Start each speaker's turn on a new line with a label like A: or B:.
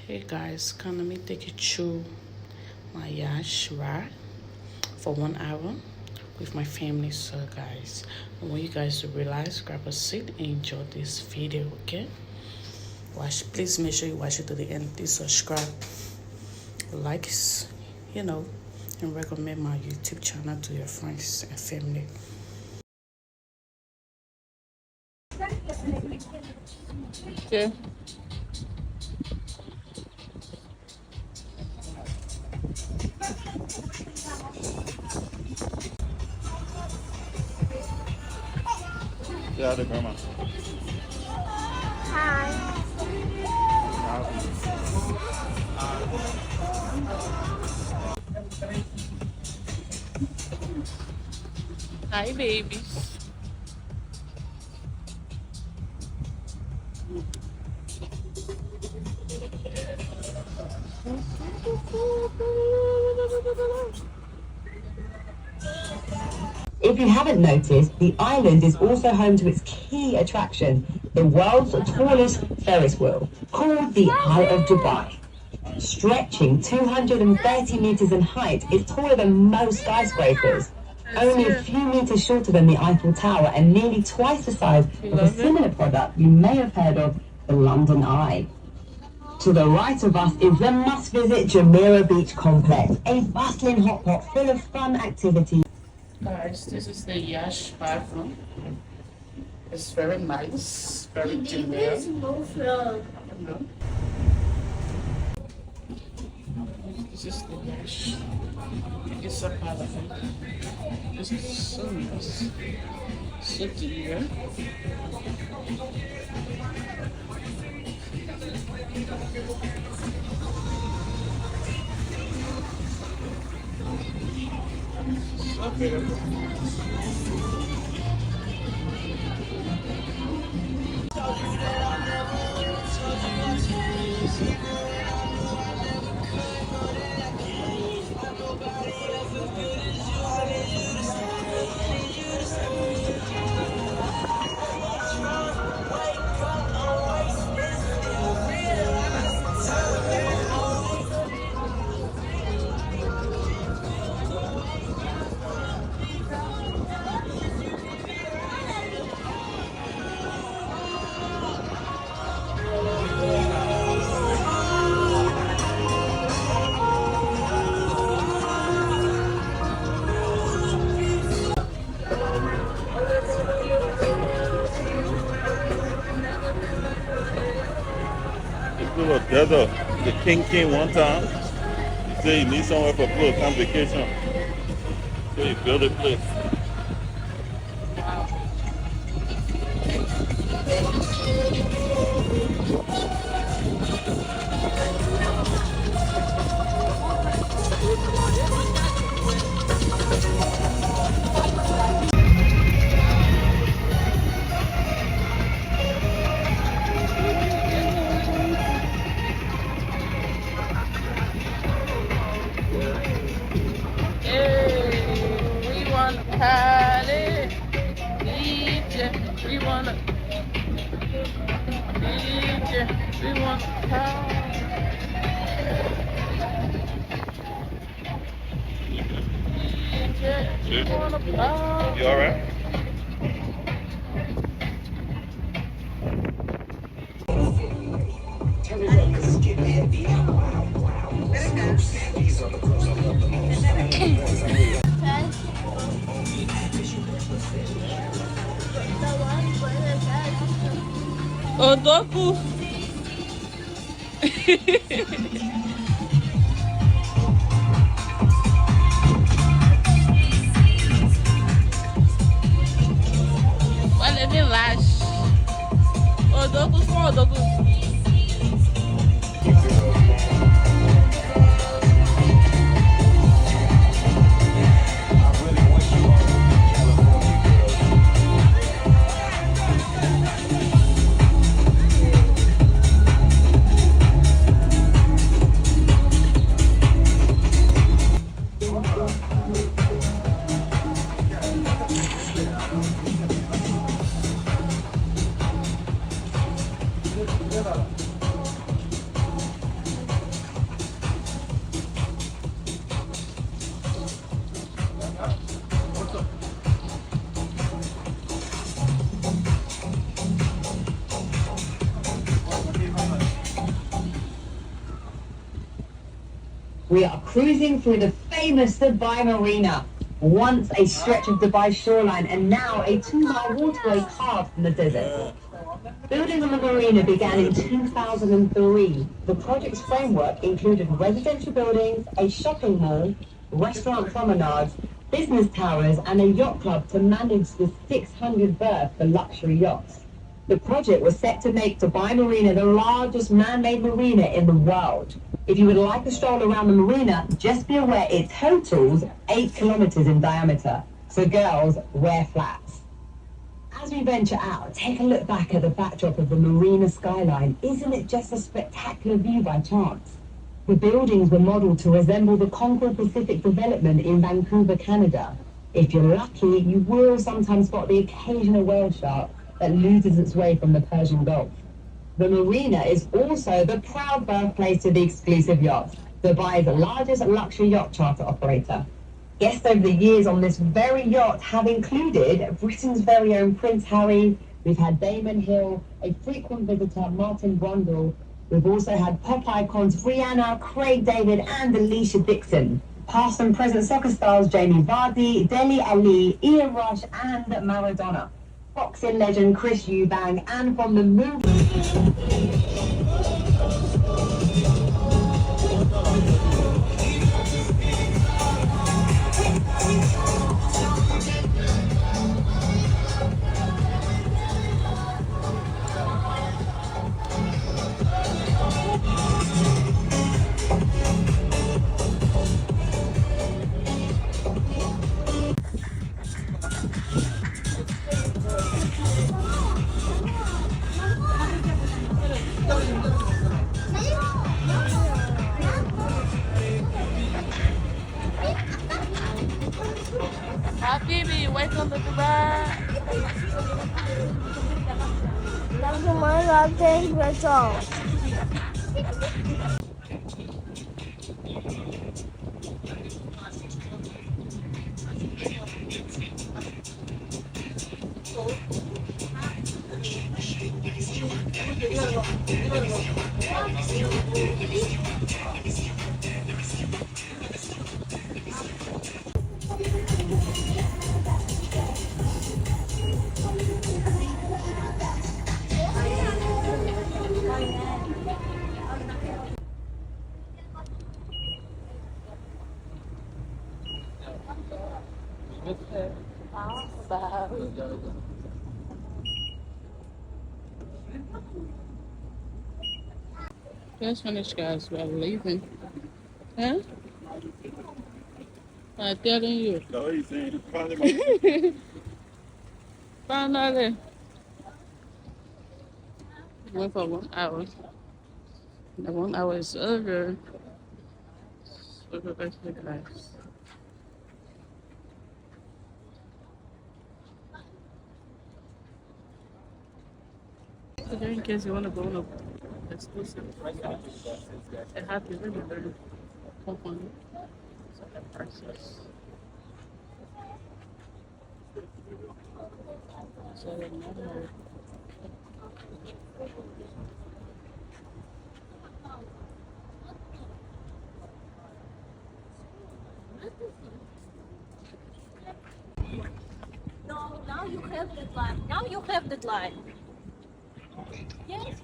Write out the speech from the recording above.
A: Hey guys, come let me take you through my yacht ride for 1 hour with my family. So guys, I want you guys to relax, grab a seat and enjoy this video, okay? Please make sure you watch it to the end. Please subscribe, like, and recommend my YouTube channel to your friends and family. Okay.
B: Yeah, the grandma.
C: Hi.
A: Hi, babies.
D: If you haven't noticed, the island is also home to its key attraction, the world's tallest Ferris wheel, called the Eye of Dubai. Stretching 230 meters in height, it's taller than most skyscrapers, only a few meters shorter than the Eiffel Tower, and nearly twice the size of a similar product you may have heard of, the London Eye. To the right of us is the must-visit Jumeirah Beach Complex, a bustling hotpot full of fun activities.
A: Guys, this is the yacht bathroom. It's very nice, very Jumeirah. This is the yacht. It's a part of it. This is so nice, so Jumeirah. So beautiful.
B: The king came one time. He said you need somewhere for people to come vacation. So he built a place. You all right?
A: Odoku. Olha, relaxa. Odoku com Odoku.
D: We are cruising through the famous Dubai Marina, once a stretch of Dubai shoreline and now a 2-mile waterway carved from the desert. Building on the marina began in 2003. The project's framework included residential buildings, a shopping mall, restaurant promenades, business towers, and a yacht club to manage the 600 berth for luxury yachts. The project was set to make Dubai Marina the largest man-made marina in the world. If you would like a stroll around the marina, just be aware it totals 8 kilometers in diameter. So girls, wear flats. As we venture out, take a look back at the backdrop of the marina skyline. Isn't it just a spectacular view by chance? The buildings were modeled to resemble the Concord Pacific development in Vancouver, Canada. If you're lucky, you will sometimes spot the occasional whale shark that loses its way from the Persian Gulf. The marina is also the proud birthplace to the exclusive yacht, Dubai's largest luxury yacht charter operator. Guests over the years on this very yacht have included Britain's very own Prince Harry. We've had Damon Hill, a frequent visitor, Martin Brundle. We've also had pop icons Rihanna, Craig David, and Alicia Dixon. Past and present soccer stars Jamie Vardy, Dele Alli, Ian Rush, and Maradona. Boxing legend Chris Eubank, and from the movie.
A: Habibi, welcome to Dubai. Just finished, guys. We're leaving. Huh? I'm telling you.
B: No, he's saying finally.
A: Finally. Went for 1 hour. The 1 hour is over. So go back to the guys. So in case you want to go on a exclusive it has to really learn coupon prices. So
C: No, now you have that line. Now you have that line. Yes.